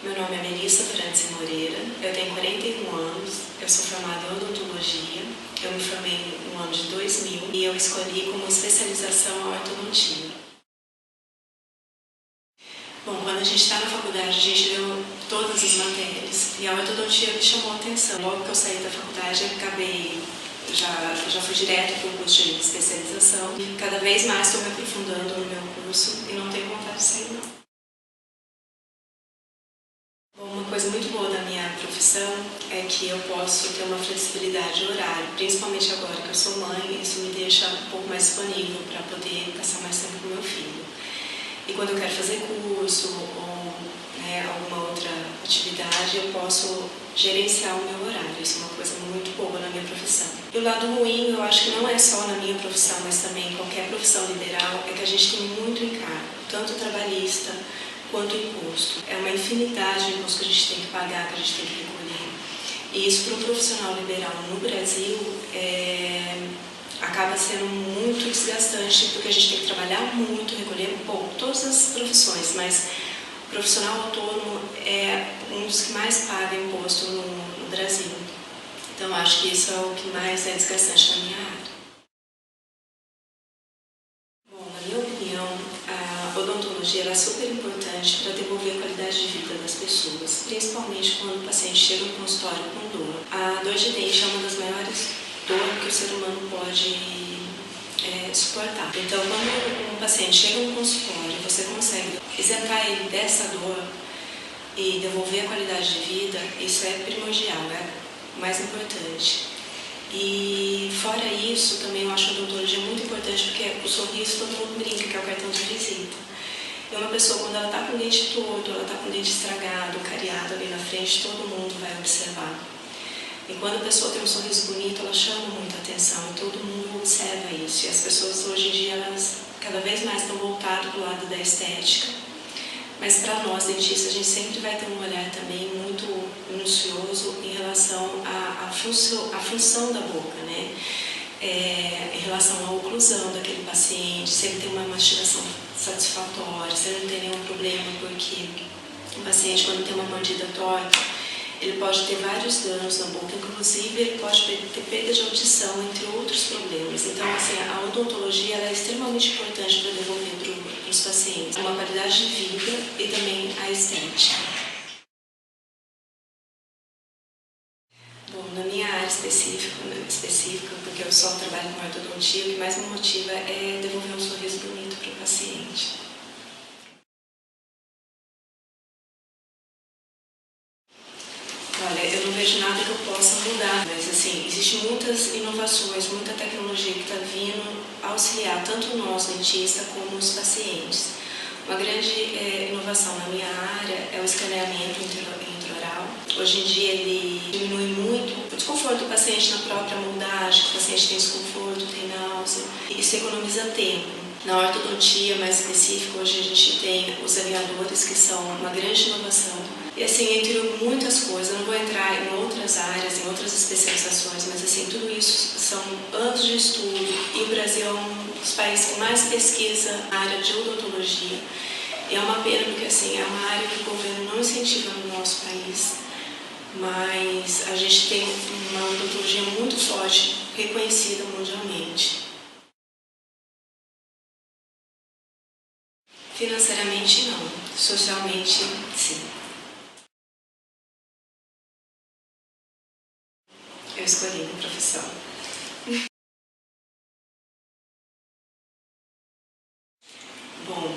Meu nome é Melissa Francis Moreira, eu tenho 41 anos, eu sou formada em odontologia, eu me formei no ano de 2000 e eu escolhi como especialização a ortodontia. Bom, quando a gente está na faculdade, a gente deu todas as matérias e a ortodontia me chamou a atenção. Logo que eu saí da faculdade, eu acabei, já fui direto para o curso de especialização e cada vez mais estou me aprofundando no meu curso e não tenho vontade de sair não. Uma coisa muito boa da minha profissão é que eu posso ter uma flexibilidade de horário, principalmente agora que eu sou mãe, isso me deixa um pouco mais disponível para poder passar mais tempo com meu filho. E quando eu quero fazer curso ou alguma outra atividade, eu posso gerenciar o meu horário, isso é uma coisa muito boa na minha profissão. E o lado ruim, eu acho que não é só na minha profissão, mas também em qualquer profissão liberal, é que a gente tem muito encargo, tanto trabalhista, quanto imposto. É uma infinidade de impostos que a gente tem que pagar, que a gente tem que recolher. E isso para um profissional liberal no Brasil acaba sendo muito desgastante, porque a gente tem que trabalhar muito, recolher pouco, todas as profissões, mas o profissional autônomo é um dos que mais paga imposto no Brasil. Então acho que isso é o que mais é desgastante na minha área. Na minha opinião, a odontologia é super importante para devolver a qualidade de vida das pessoas, principalmente quando o paciente chega no consultório com dor. A dor de dente é uma das maiores dores que o ser humano pode suportar. Então, quando um paciente chega no consultório e você consegue isentar ele dessa dor e devolver a qualidade de vida, isso é primordial, é o mais importante. E fora isso, também eu acho a odontologia muito importante porque o sorriso todo mundo brinca, que é o cartão de visita. E uma pessoa, quando ela está com o dente torto, ela está com o dente estragado, cariado ali na frente, todo mundo vai observar. E quando a pessoa tem um sorriso bonito, ela chama muita atenção e todo mundo observa isso. E as pessoas hoje em dia, elas cada vez mais estão voltadas para o lado da estética. Mas para nós, dentistas, a gente sempre vai ter um olhar também muito minucioso em relação à função da boca, né? Em relação à oclusão daquele paciente, se ele tem uma mastigação satisfatória, se ele não tem nenhum problema, porque o paciente, quando tem uma mordida torta, ele pode ter vários danos na boca, inclusive ele pode ter perda de audição, entre outros problemas. Então, assim, a odontologia ela é extremamente importante para devolver para os pacientes uma qualidade de vida e também a estética. Bom, na minha área específica, porque eu só trabalho com ortodontia, o que mais me motiva é devolver um sorriso bonito para o paciente. Olha, eu não vejo nada que eu possa mudar, mas assim, existem muitas inovações, muita tecnologia que está vindo auxiliar tanto nós, dentistas, como os pacientes. Uma grande inovação na minha área é o escaneamento intraoral. Hoje em dia ele diminui muito o desconforto do paciente na própria moldagem, o paciente tem desconforto, tem náusea, e isso economiza tempo. Na ortodontia mais específica, hoje a gente tem os alinhadores, que são uma grande inovação. E assim, entre muitas coisas, eu não vou entrar em outras áreas, em outras especializações, mas assim, tudo isso são anos de estudo e o Brasil é um dos países que mais pesquisa na área de odontologia. E é uma pena porque assim, é uma área que o governo não incentiva no nosso país, mas a gente tem uma odontologia muito forte, reconhecida mundialmente. Financeiramente não, socialmente sim. Eu escolhi minha profissão. Bom,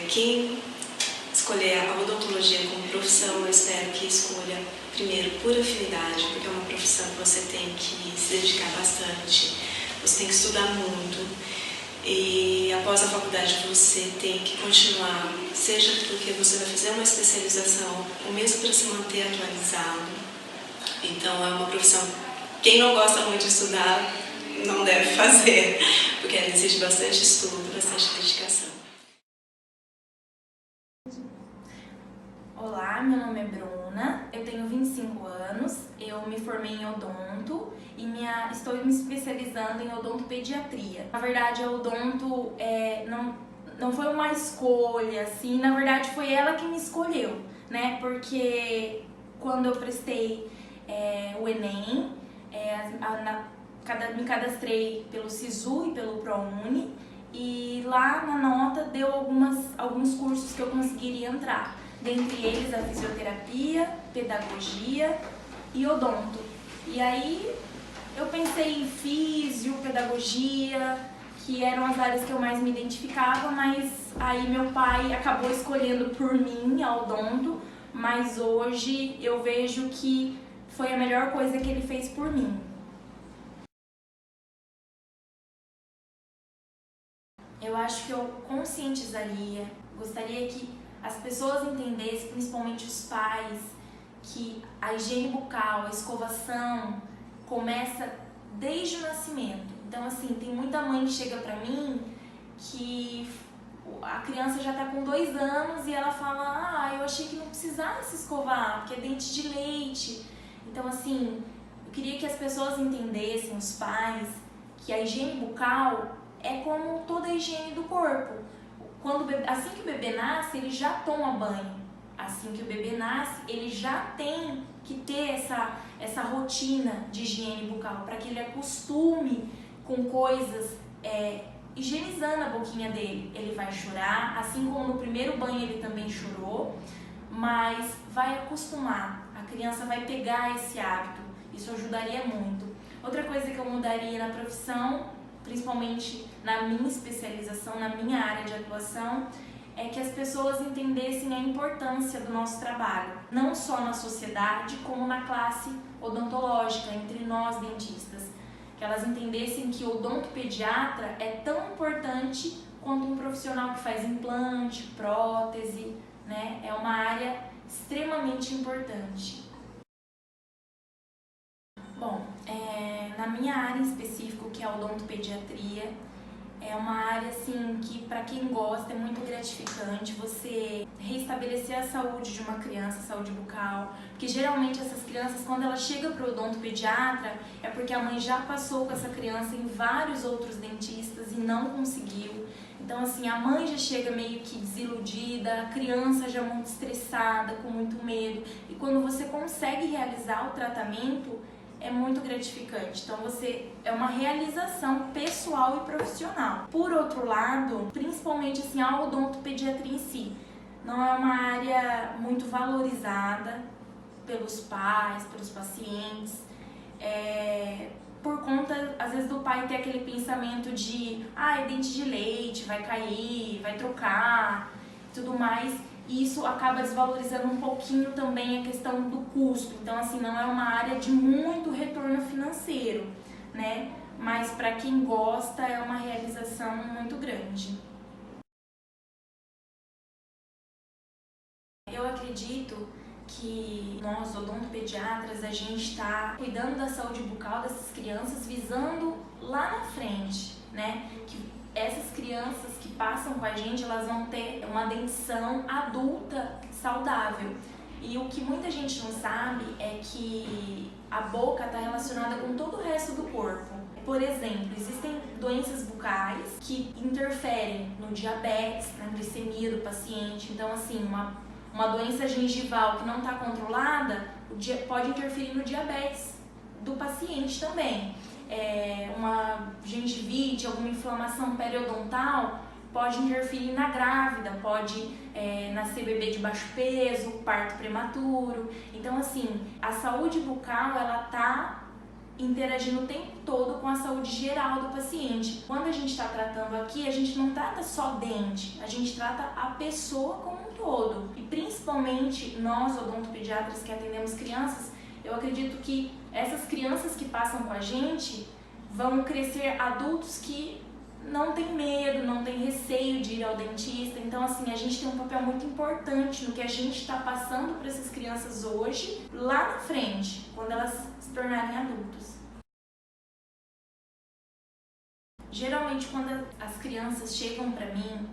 quem escolher a odontologia como profissão, eu espero que escolha primeiro por afinidade, porque é uma profissão que você tem que se dedicar bastante, você tem que estudar muito. E após a faculdade você tem que continuar, seja porque você vai fazer uma especialização, ou mesmo para se manter atualizado. Então é uma profissão, quem não gosta muito de estudar, não deve fazer, porque ela exige bastante estudo, bastante dedicação. Olá, meu nome é Bruna, eu tenho 25 anos, eu me formei em odonto e estou me especializando em odontopediatria. Na verdade, a odonto não foi uma escolha, assim, na verdade foi ela que me escolheu, né? Porque quando eu prestei o Enem, me cadastrei pelo SISU e pelo ProUni, e lá na nota deu alguns cursos que eu conseguiria entrar, dentre eles a fisioterapia, pedagogia e odonto. E aí eu pensei em físio, pedagogia, que eram as áreas que eu mais me identificava, mas aí meu pai acabou escolhendo por mim a odonto, mas hoje eu vejo que foi a melhor coisa que ele fez por mim. Eu acho que eu conscientizaria, gostaria que as pessoas entendessem, principalmente os pais, que a higiene bucal, a escovação, começa desde o nascimento. Então, assim, tem muita mãe que chega pra mim que a criança já tá com 2 anos e ela fala: eu achei que não precisasse escovar, porque é dente de leite. Então, assim, eu queria que as pessoas entendessem, os pais, que a higiene bucal é como toda a higiene do corpo. Assim que o bebê nasce, ele já toma banho. Assim que o bebê nasce, ele já tem que ter essa rotina de higiene bucal, para que ele acostume com coisas, higienizando a boquinha dele. Ele vai chorar, assim como no primeiro banho ele também chorou, mas vai acostumar, a criança vai pegar esse hábito, isso ajudaria muito. Outra coisa que eu mudaria na profissão, principalmente na minha especialização, na minha área de atuação, é que as pessoas entendessem a importância do nosso trabalho, não só na sociedade, como na classe odontológica, entre nós dentistas. Que elas entendessem que o odontopediatra é tão importante quanto um profissional que faz implante, prótese, né? É uma área extremamente importante. Bom, na minha área em específico, que é a odontopediatria, é uma área assim que, para quem gosta, é muito gratificante você restabelecer a saúde de uma criança, a saúde bucal, porque geralmente essas crianças, quando ela chega para o odontopediatra, é porque a mãe já passou com essa criança em vários outros dentistas e não conseguiu. Então, assim, a mãe já chega meio que desiludida, a criança já muito estressada, com muito medo, e quando você consegue realizar o tratamento, é muito gratificante. Então é uma realização pessoal e profissional. Por outro lado, principalmente assim, a odontopediatria em si, não é uma área muito valorizada pelos pais, pelos pacientes, por conta, às vezes, do pai ter aquele pensamento de é dente de leite, vai cair, vai trocar, tudo mais. E isso acaba desvalorizando um pouquinho também a questão do custo. Então, assim, não é uma área de muito retorno financeiro, né? Mas para quem gosta é uma realização muito grande. Eu acredito que nós, odontopediatras, a gente está cuidando da saúde bucal dessas crianças visando lá na frente, né? Que essas crianças que passam com a gente, elas vão ter uma dentição adulta saudável. E o que muita gente não sabe é que a boca está relacionada com todo o resto do corpo. Por exemplo, existem doenças bucais que interferem no diabetes, na glicemia do paciente. Então, assim, uma doença gengival que não está controlada pode interferir no diabetes do paciente também. Uma gengivite, alguma inflamação periodontal pode interferir na grávida, pode nascer bebê de baixo peso, parto prematuro. Então, assim, a saúde bucal, ela tá interagindo o tempo todo com a saúde geral do paciente. Quando a gente está tratando aqui, a gente não trata só dente, a gente trata a pessoa como um todo. E principalmente nós, odontopediatras que atendemos crianças, eu acredito que essas crianças que passam com a gente vão crescer adultos que não têm medo, não têm receio de ir ao dentista. Então, assim, a gente tem um papel muito importante no que a gente está passando para essas crianças hoje, lá na frente, quando elas se tornarem adultos. Geralmente, quando as crianças chegam para mim,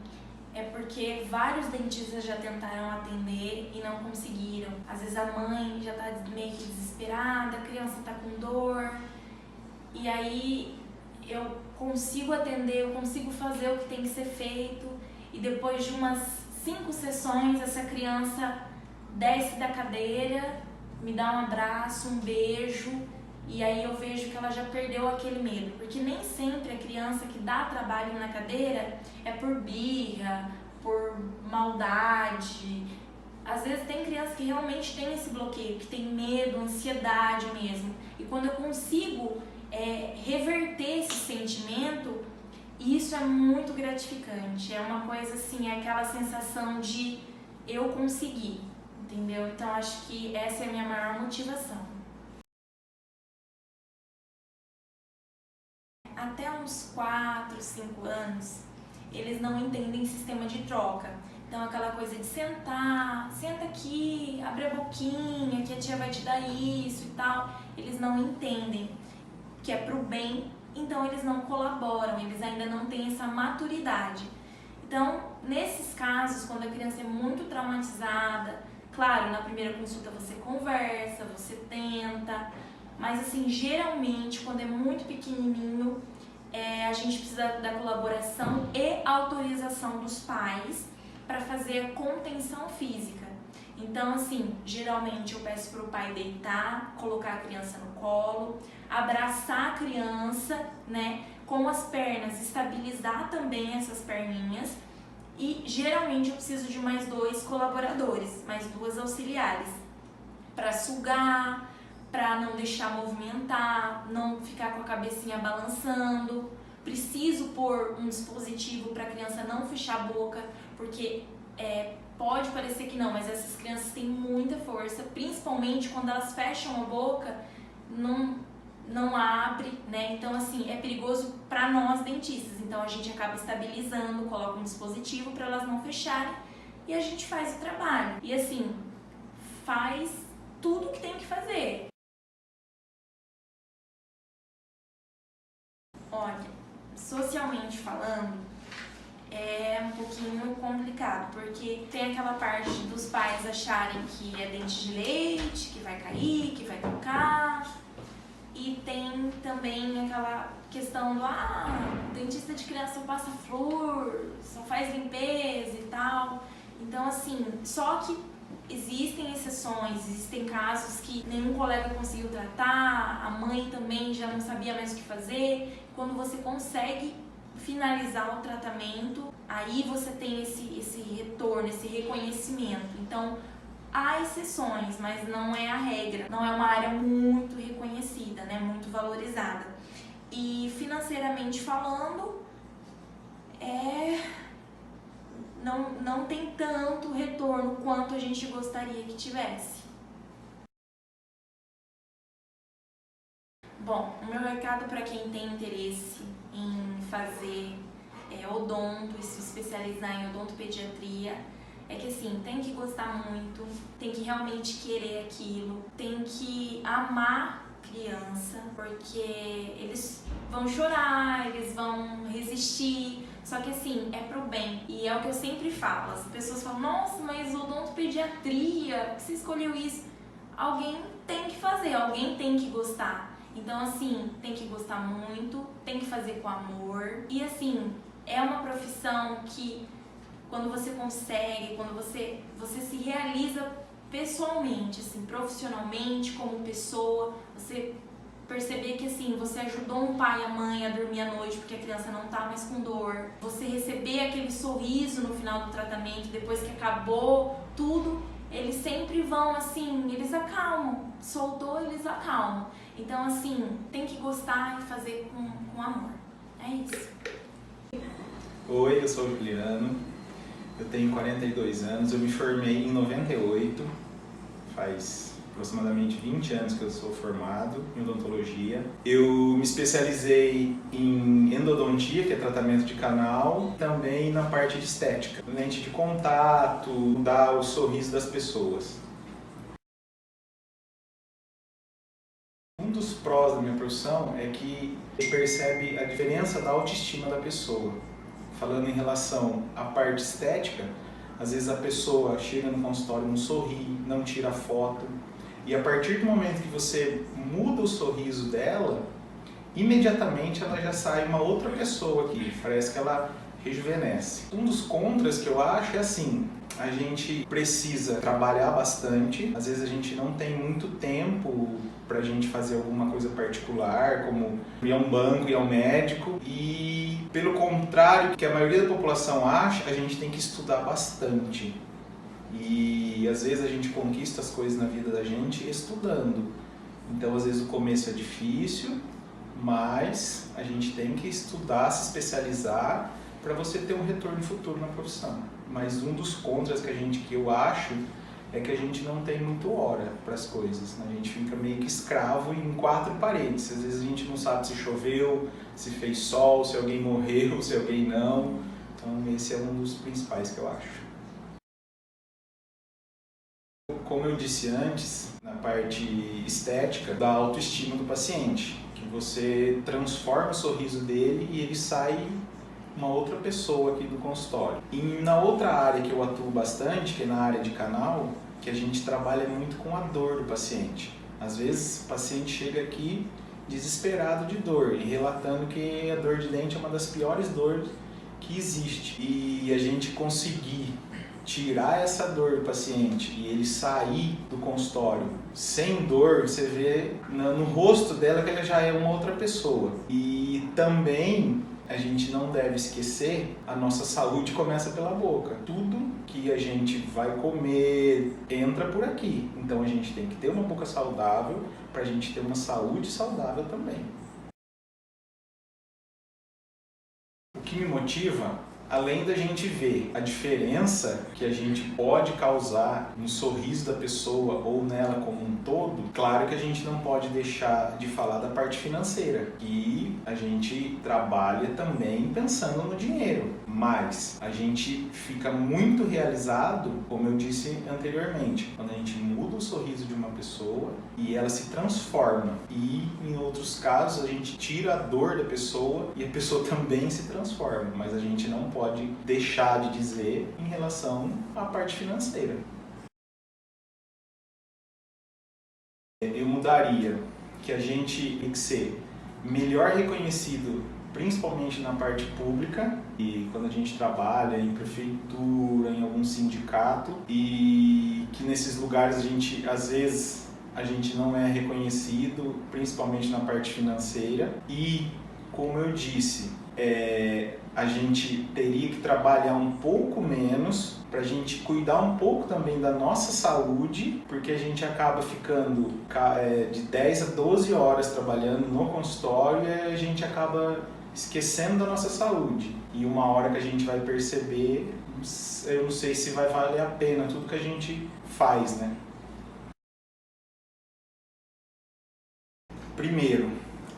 é porque vários dentistas já tentaram atender e não conseguiram. Às vezes a mãe já tá meio que desesperada, a criança tá com dor, e aí eu consigo atender, eu consigo fazer o que tem que ser feito, e depois de umas 5 sessões essa criança desce da cadeira, me dá um abraço, um beijo, e aí eu vejo que ela já perdeu aquele medo, porque nem sempre a criança que dá trabalho na cadeira é por birra, por maldade. Às vezes tem criança que realmente tem esse bloqueio, que tem medo, ansiedade mesmo, e quando eu consigo reverter esse sentimento, isso é muito gratificante, é uma coisa assim, é aquela sensação de eu consegui, entendeu? Então acho que essa é a minha maior motivação. Até uns 4, 5 anos, eles não entendem sistema de troca. Então aquela coisa de sentar, senta aqui, abre a boquinha, que a tia vai te dar isso e tal, eles não entendem que é pro bem, então eles não colaboram, eles ainda não têm essa maturidade. Então, nesses casos, quando a criança é muito traumatizada, claro, na primeira consulta você conversa, você tenta, mas assim, geralmente, quando é muito pequenininho, a gente precisa da colaboração e autorização dos pais para fazer a contenção física. Então, assim, geralmente eu peço para o pai deitar, colocar a criança no colo, abraçar a criança, né, com as pernas, estabilizar também essas perninhas, e geralmente eu preciso de mais 2 colaboradores, mais 2 auxiliares, para sugar, para não deixar movimentar, não ficar com a cabecinha balançando. Preciso pôr um dispositivo para a criança não fechar a boca, porque pode parecer que não, mas essas crianças têm muita força, principalmente quando elas fecham a boca, não abre, né? Então, assim, é perigoso para nós dentistas. Então, a gente acaba estabilizando, coloca um dispositivo para elas não fecharem e a gente faz o trabalho. E, assim, faz tudo o que tem que fazer. Olha, socialmente falando, é um pouquinho complicado, porque tem aquela parte dos pais acharem que é dente de leite, que vai cair, que vai tocar, e tem também aquela questão do dentista de criança só passa flúor, só faz limpeza e tal. Então, assim, só que existem exceções, existem casos que nenhum colega conseguiu tratar, a mãe também já não sabia mais o que fazer. Quando você consegue finalizar o tratamento, aí você tem esse retorno, esse reconhecimento. Então, há exceções, mas não é a regra, não é uma área muito reconhecida, né, muito valorizada. E financeiramente falando, não tem tanto retorno quanto a gente gostaria que tivesse. Bom, o meu recado para quem tem interesse em fazer odonto e se especializar em odontopediatria é que, assim, tem que gostar muito, tem que realmente querer aquilo, tem que amar criança, porque eles vão chorar, eles vão resistir, só que, assim, é pro bem. E é o que eu sempre falo, as pessoas falam, nossa, mas odontopediatria, por que você escolheu isso? Alguém tem que fazer, alguém tem que gostar. Então, assim, tem que gostar muito, tem que fazer com amor. E, assim, é uma profissão que, quando você consegue, quando você se realiza pessoalmente, assim, profissionalmente, como pessoa, você perceber que, assim, você ajudou um pai e a mãe a dormir à noite porque a criança não tá mais com dor, você receber aquele sorriso no final do tratamento, depois que acabou tudo, eles sempre vão, assim, eles acalmam, soltou, eles acalmam. Então, assim, tem que gostar e fazer com amor. É isso. Oi, eu sou o Juliano, eu tenho 42 anos, eu me formei em 98, faz aproximadamente 20 anos que eu sou formado em odontologia. Eu me especializei em endodontia, que é tratamento de canal, e também na parte de estética, lente de contato, mudar o sorriso das pessoas. Um dos prós da minha profissão é que percebe a diferença da autoestima da pessoa. Falando em relação à parte estética, às vezes a pessoa chega no consultório, não sorri, não tira foto, e a partir do momento que você muda o sorriso dela, imediatamente ela já sai uma outra pessoa aqui. Parece que ela rejuvenesce. Um dos contras que eu acho é assim, a gente precisa trabalhar bastante, às vezes a gente não tem muito tempo para a gente fazer alguma coisa particular, como ir a um banco, ir ao médico, e pelo contrário, que a maioria da população acha, a gente tem que estudar bastante. E às vezes a gente conquista as coisas na vida da gente estudando. Então às vezes o começo é difícil, mas a gente tem que estudar, se especializar para você ter um retorno futuro na profissão. Mas um dos contras que eu acho é que a gente não tem muito hora para as coisas, né? A gente fica meio que escravo em 4 paredes. Às vezes a gente não sabe se choveu, se fez sol, se alguém morreu, se alguém não. Então esse é um dos principais que eu acho. Como eu disse antes, na parte estética, da autoestima do paciente, que você transforma o sorriso dele e ele sai uma outra pessoa aqui do consultório. E na outra área que eu atuo bastante, que é na área de canal, que a gente trabalha muito com a dor do paciente. Às vezes o paciente chega aqui desesperado de dor e relatando que a dor de dente é uma das piores dores que existe. E a gente conseguir tirar essa dor do paciente e ele sair do consultório sem dor, você vê no rosto dela que ela já é uma outra pessoa. E também a gente não deve esquecer, a nossa saúde começa pela boca. Tudo que a gente vai comer entra por aqui. Então a gente tem que ter uma boca saudável para a gente ter uma saúde saudável também. O que me motiva, além da gente ver a diferença que a gente pode causar no sorriso da pessoa ou nela como um todo, claro que a gente não pode deixar de falar da parte financeira. E a gente trabalha também pensando no dinheiro, mas a gente fica muito realizado, como eu disse anteriormente, quando a gente muda o sorriso de uma pessoa e ela se transforma. E em outros casos a gente tira a dor da pessoa e a pessoa também se transforma, mas a gente não pode deixar de dizer em relação à parte financeira. Eu mudaria que a gente tem que ser melhor reconhecido, principalmente na parte pública, e quando a gente trabalha em prefeitura, em algum sindicato, e que nesses lugares às vezes a gente não é reconhecido, principalmente na parte financeira. E, como eu disse, a gente teria que trabalhar um pouco menos para a gente cuidar um pouco também da nossa saúde, porque a gente acaba ficando de 10 a 12 horas trabalhando no consultório e a gente acaba esquecendo da nossa saúde. E uma hora que a gente vai perceber, eu não sei se vai valer a pena tudo que a gente faz, né? Primeiro,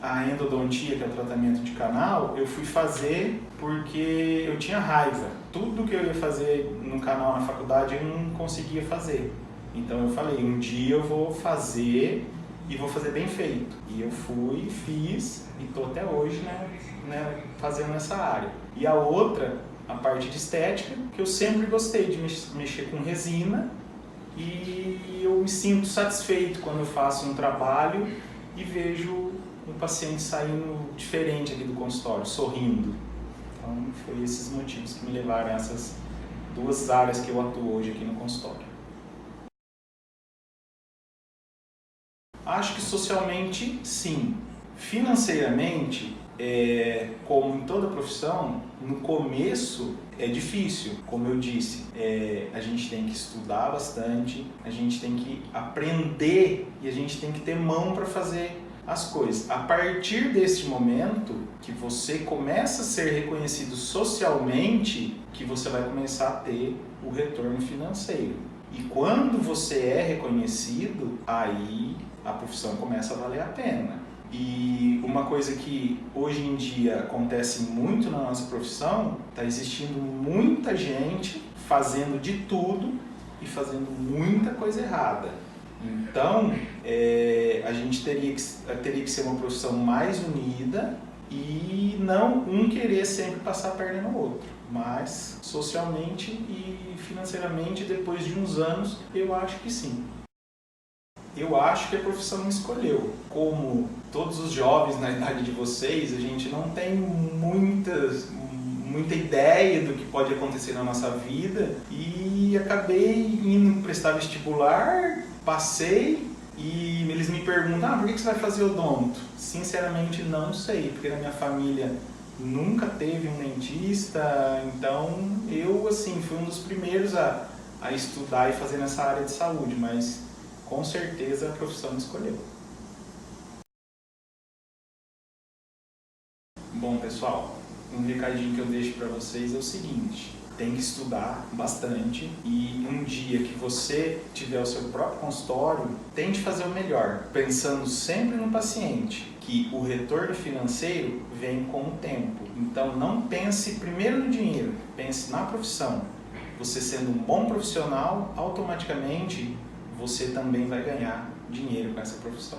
a endodontia, que é o tratamento de canal, eu fui fazer porque eu tinha raiva. Tudo que eu ia fazer no canal na faculdade eu não conseguia fazer. Então eu falei, um dia eu vou fazer e vou fazer bem feito. E eu fui, fiz e estou até hoje né, fazendo essa área. E a outra, a parte de estética, que eu sempre gostei de mexer com resina e eu me sinto satisfeito quando eu faço um trabalho e vejo um paciente saindo diferente aqui do consultório, sorrindo. Então, foi esses motivos que me levaram a essas 2 áreas que eu atuo hoje aqui no consultório. Acho que socialmente, sim. Financeiramente, como em toda profissão, no começo é difícil. Como eu disse, a gente tem que estudar bastante, a gente tem que aprender e a gente tem que ter mão para fazer as coisas. A partir desse momento que você começa a ser reconhecido socialmente, que você vai começar a ter o retorno financeiro. E quando você é reconhecido, aí a profissão começa a valer a pena. E uma coisa que hoje em dia acontece muito na nossa profissão, está existindo muita gente fazendo de tudo e fazendo muita coisa errada. Então, a gente teria que ser uma profissão mais unida e não um querer sempre passar a perna no outro. Mas, socialmente e financeiramente, depois de uns anos, eu acho que sim. Eu acho que a profissão me escolheu. Como todos os jovens na idade de vocês, a gente não tem muita ideia do que pode acontecer na nossa vida e acabei indo prestar vestibular, passei e eles me perguntam, por que você vai fazer odonto? Sinceramente não sei, porque na minha família nunca teve um dentista, então eu assim fui um dos primeiros a estudar e fazer nessa área de saúde, mas com certeza a profissão me escolheu. Bom pessoal, um recadinho que eu deixo para vocês é o seguinte: tem que estudar bastante e um dia que você tiver o seu próprio consultório, tente fazer o melhor, pensando sempre no paciente, que o retorno financeiro vem com o tempo. Então não pense primeiro no dinheiro, pense na profissão. Você sendo um bom profissional, automaticamente você também vai ganhar dinheiro com essa profissão.